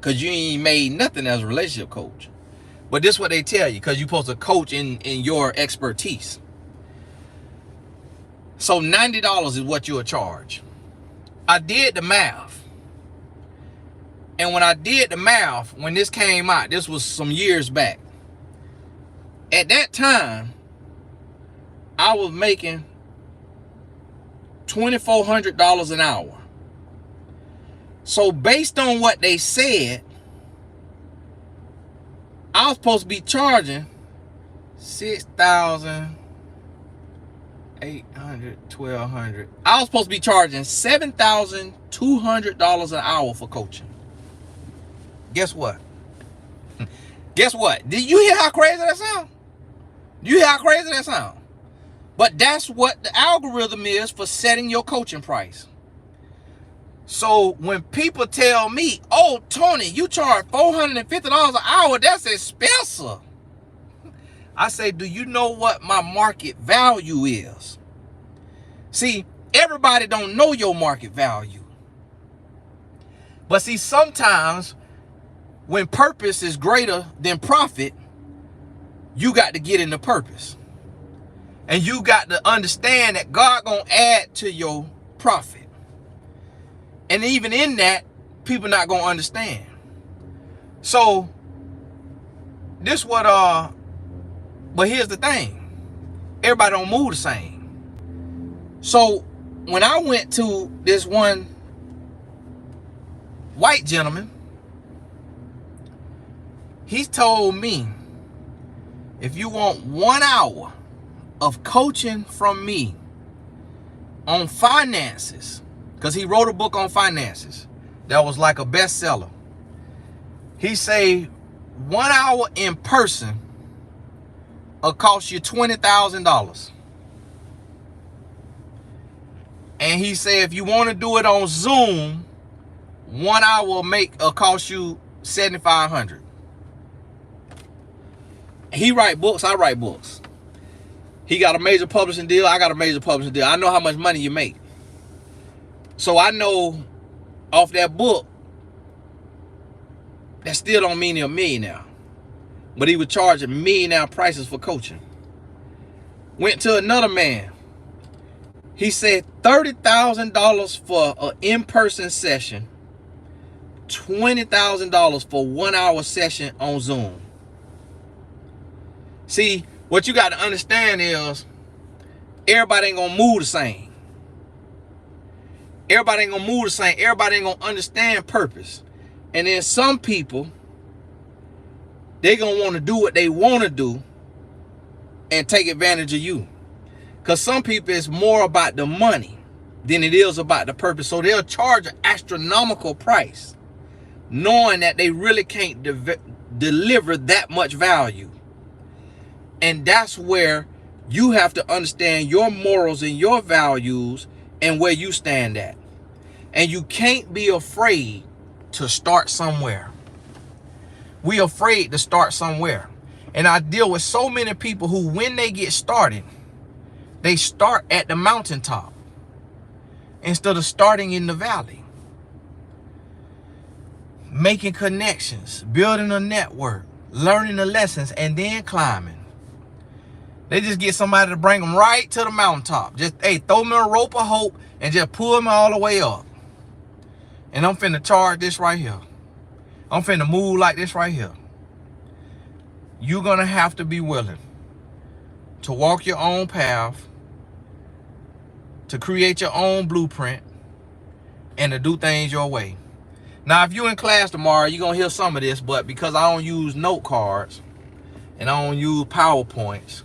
because you ain't made nothing as a relationship coach. But this is what they tell you, because you're supposed to coach in your expertise. So $90 is what you'll charge. I did the math. And when I did the math, when this came out, this was some years back. At that time, I was making $2,400 an hour. So based on what they said, I was supposed to be charging $6,800, $1,200. I was supposed to be charging $7,200 an hour for coaching. Guess what? Guess what? Did you hear how crazy that sound? You hear how crazy that sound? But that's what the algorithm is for setting your coaching price. So when people tell me, oh, Tony, you charge $450 an hour, that's expensive. I say, do you know what my market value is? See, everybody don't know your market value. But see, sometimes when purpose is greater than profit, you got to get into purpose. And you got to understand that God gonna add to your profit. And even in that, people not gonna understand. So this what but here's the thing. Everybody don't move the same. So when I went to this one white gentleman, he told me, if you want 1 hour of coaching from me on finances, because he wrote a book on finances that was like a bestseller. He say 1 hour in person will cost you $20,000. And he said if you want to do it on Zoom, 1 hour will cost you $7,500. He write books, I write books. He got a major publishing deal, I got a major publishing deal. I know how much money you make. So I know off that book, that still don't mean he's a millionaire. But he was charging millionaire prices for coaching. Went to another man. He said $30,000 for an in-person session, $20,000 for 1 hour session on Zoom. See, what you got to understand is everybody ain't gonna move the same. Everybody ain't gonna move the same. Everybody ain't gonna understand purpose. And then some people, they gonna want to do what they want to do and take advantage of you. Because some people, it's more about the money than it is about the purpose. So they'll charge an astronomical price, knowing that they really can't deliver that much value. And that's where you have to understand your morals and your values and where you stand at. And you can't be afraid to start somewhere. We afraid to start somewhere. And I deal with so many people who, when they get started, they start at the mountaintop instead of starting in the valley. Making connections, building a network, learning the lessons, and then climbing. They just get somebody to bring them right to the mountaintop. Just, hey, throw me a rope of hope and just pull me all the way up. And I'm finna charge this right here. I'm finna move like this right here. You're gonna have to be willing to walk your own path, to create your own blueprint, and to do things your way. Now, if you're in class tomorrow, you're gonna hear some of this, but because I don't use note cards and I don't use PowerPoints,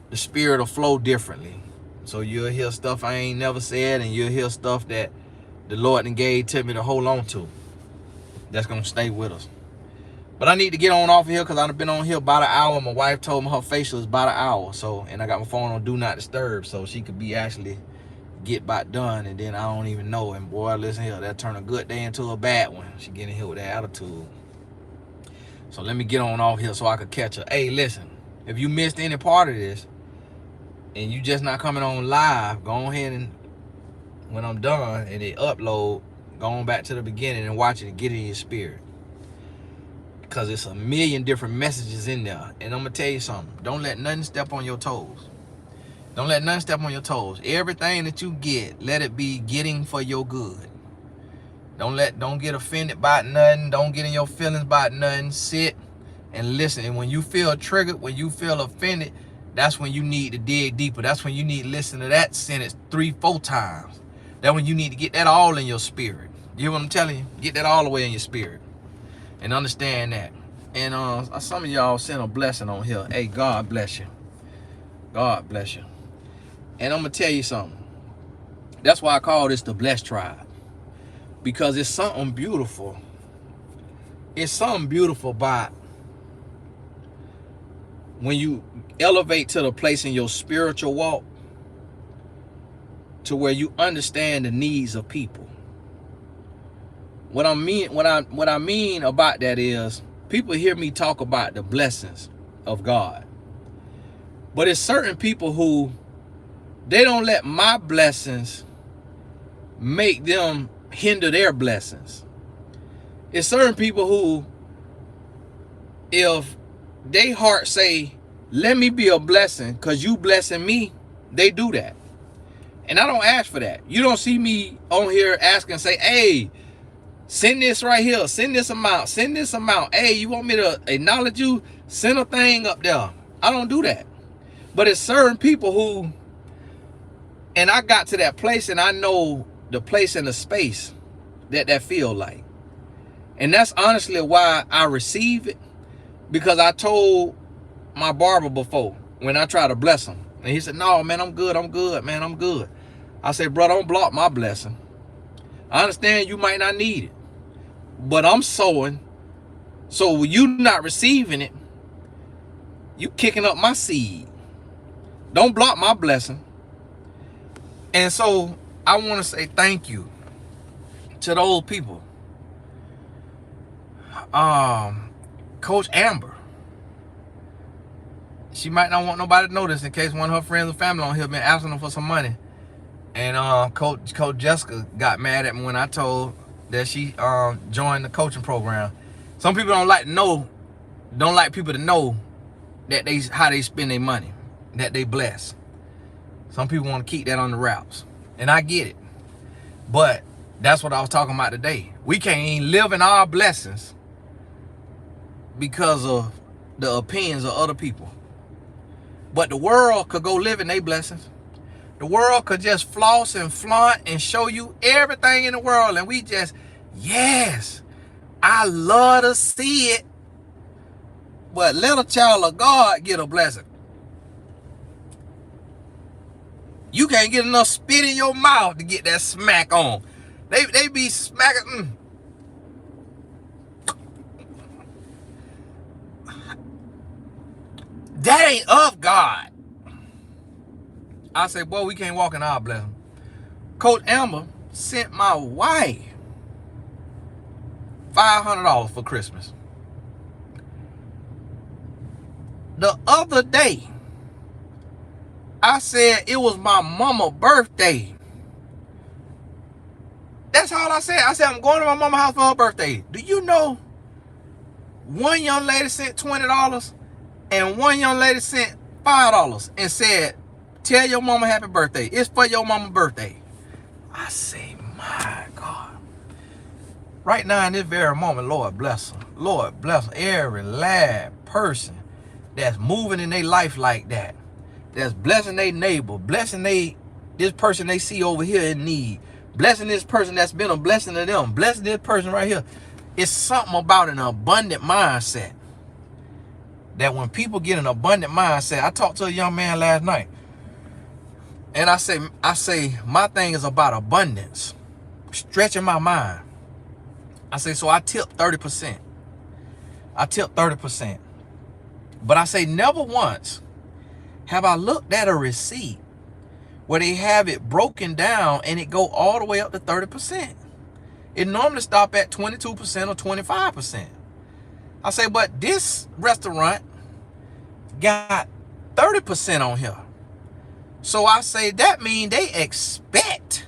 the spirit will flow differently. So you'll hear stuff I ain't never said, and you'll hear stuff that the Lord and gave to me to hold on to. That's gonna stay with us. But I need to get on off of here because I've been on here about an hour. My wife told me her facial is about an hour. So, and I got my phone on Do Not Disturb, so she could be actually get back done, and then I don't even know. And boy, listen here, that turn a good day into a bad one. She getting here with that attitude. So let me get on off here so I could catch her. Hey, listen, if you missed any part of this and you just not coming on live, go ahead and when I'm done and it upload, go on back to the beginning and watch it and get it in your spirit. Because it's a million different messages in there. And I'm gonna tell you something. Don't let nothing step on your toes. Don't let nothing step on your toes. Everything that you get, let it be getting for your good. Don't get offended by nothing. Don't get in your feelings about nothing. Sit and listen. And when you feel triggered, when you feel offended, that's when you need to dig deeper. That's when you need to listen to that sentence 3-4 times. That's when you need to get that all in your spirit. You hear what I'm telling you? Get that all the way in your spirit. And understand that. And some of y'all send a blessing on here. Hey, God bless you. God bless you. And I'm going to tell you something. That's why I call this the Blessed Tribe. Because it's something beautiful. It's something beautiful about when you elevate to the place in your spiritual walk to where you understand the needs of people. What I mean about that is people hear me talk about the blessings of God. But it's certain people who they don't let my blessings make them hinder their blessings. It's certain people who, if they heart say, let me be a blessing because you blessing me, they do that. And I don't ask for that. You don't see me on here asking, say, hey, send this right here, send this amount, send this amount. Hey, you want me to acknowledge you? Send a thing up there. I don't do that. But it's certain people who, and I got to that place and I know the place and the space that feel like. And that's honestly why I receive it, because I told my barber before when I tried to bless him. And he said, no, man, I'm good, man, I'm good. I said, bro, don't block my blessing. I understand you might not need it, but I'm sowing. So you not receiving it, you kicking up my seed. Don't block my blessing. And so I want to say thank you to those people. Coach Amber. She might not want nobody to know this in case one of her friends or family on here been asking her for some money. And Coach Jessica got mad at me when I told that she joined the coaching program. Some people don't like people to know that how they spend their money, that they bless. Some people want to keep that on the wraps. And I get it. But that's what I was talking about today. We can't even live in our blessings because of the opinions of other people. But the world could go live in their blessings. The world could just floss and flaunt and show you everything in the world. And we just, yes, I love to see it. But let a child of God get a blessing. You can't get enough spit in your mouth to get that smack on. They be smacking. That ain't of God. I say, boy, we can't walk in our blessing. Coach Amber sent my wife $500 for Christmas. the other day, I said it was my mama's birthday. That's all I said. I said, I'm going to my mama's house for her birthday. Do you know one young lady sent $20 and one young lady sent $5 and said, tell your mama happy birthday. It's for your mama's birthday. I say, my God. Right now in this very moment, Lord bless them. Lord bless them. Every last person that's moving in their life like that, that's blessing their neighbor, blessing this person they see over here in need, blessing this person that's been a blessing to them, blessing this person right here. It's something about an abundant mindset. That when people get an abundant mindset, I talked to a young man last night, and I say my thing is about abundance, stretching my mind. I say, so I tip 30%. I tip 30%. But I say never once have I looked at a receipt where they have it broken down and it go all the way up to 30%. It normally stop at 22% or 25%. I say, but this restaurant got 30% on here. So I say that means they expect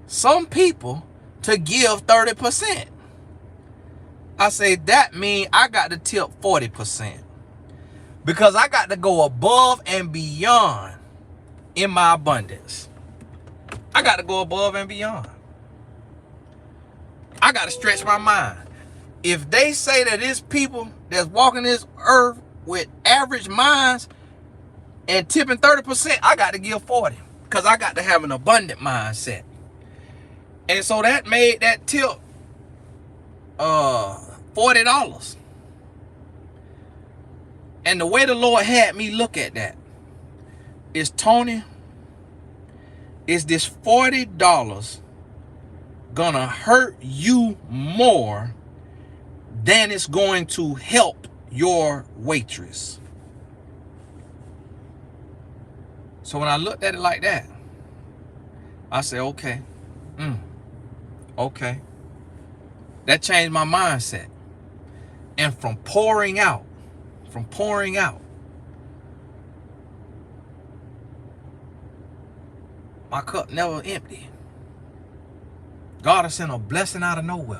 some people to give 30%. I say that means I got to tip 40%. Because I got to go above and beyond in my abundance. I got to go above and beyond. I got to stretch my mind. If they say that it's people that's walking this earth with average minds and tipping 30%, I got to give 40. Because I got to have an abundant mindset. And so that made that tip $40. And the way the Lord had me look at that is, Tony, is this $40 gonna hurt you more than it's going to help your waitress? So when I looked at it like that, I said, okay, okay. That changed my mindset. And from pouring out, my cup never empty. God has sent a blessing out of nowhere.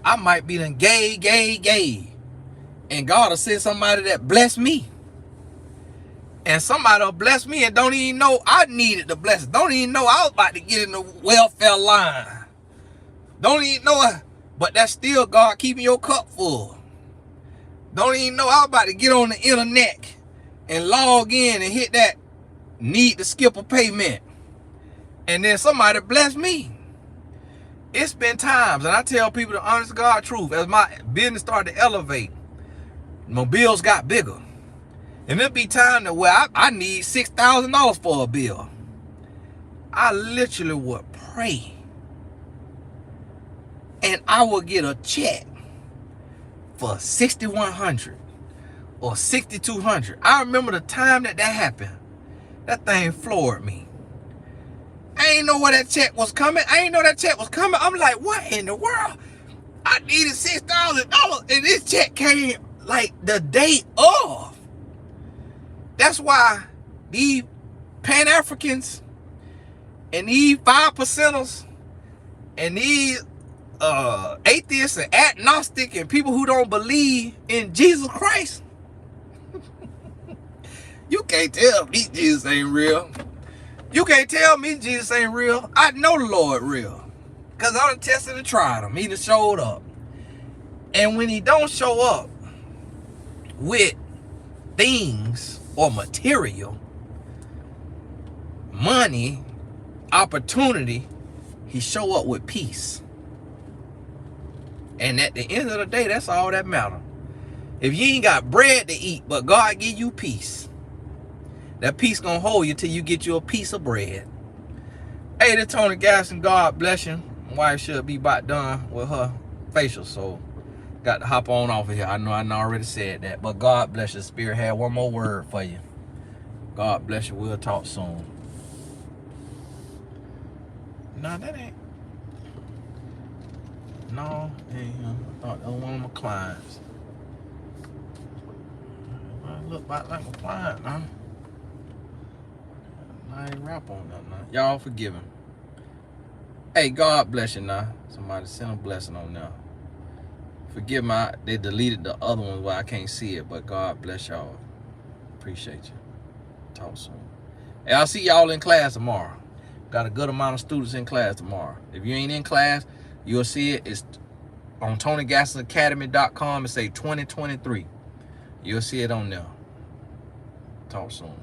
I might be done gay, and God will send somebody that bless me. And somebody will bless me and don't even know I needed the blessing. Don't even know I was about to get in the welfare line. Don't even know it, but that's still God keeping your cup full. Don't even know I was about to get on the internet and log in and hit that need to skip a payment. And then somebody bless me. It's been times, and I tell people the honest God truth, as my business started to elevate, my bills got bigger. And there'll be time that where I need $6,000 for a bill. I literally would pray. And I would get a check for $6,100 or $6,200. I remember the time that happened. That thing floored me. I ain't know where that check was coming. I'm like, what in the world? I needed $6,000 and this check came like the day of. That's why these Pan-Africans and these 5%ers and these atheists and agnostic and people who don't believe in Jesus Christ, you can't tell me Jesus ain't real. You can't tell me Jesus ain't real. I know the Lord real. Because I done tested and tried him. He done showed up. And when he don't show up with things or material, money, opportunity, he show up with peace. And at the end of the day, that's all that matters. If you ain't got bread to eat, but God give you peace, that peace gonna hold you till you get you a piece of bread. Hey, this Tony Gaston, God bless you. My wife should be about done with her facial, so got to hop on off of here. I know I already said that, but God bless you. Spirit had one more word for you. God bless you. We'll talk soon. No, that ain't. No, ain't him. I thought that was one of my clients. look about like a client, huh? I ain't rap on nothing, huh? Y'all forgive him. Hey, God bless you now. Somebody send a blessing on now. Forgive my, they deleted the other ones where I can't see it, but God bless y'all. Appreciate you. Talk soon. Hey, I'll see y'all in class tomorrow. Got a good amount of students in class tomorrow. If you ain't in class, you'll see it. It's on TonyGassonAcademy.com and say 2023. You'll see it on there. Talk soon.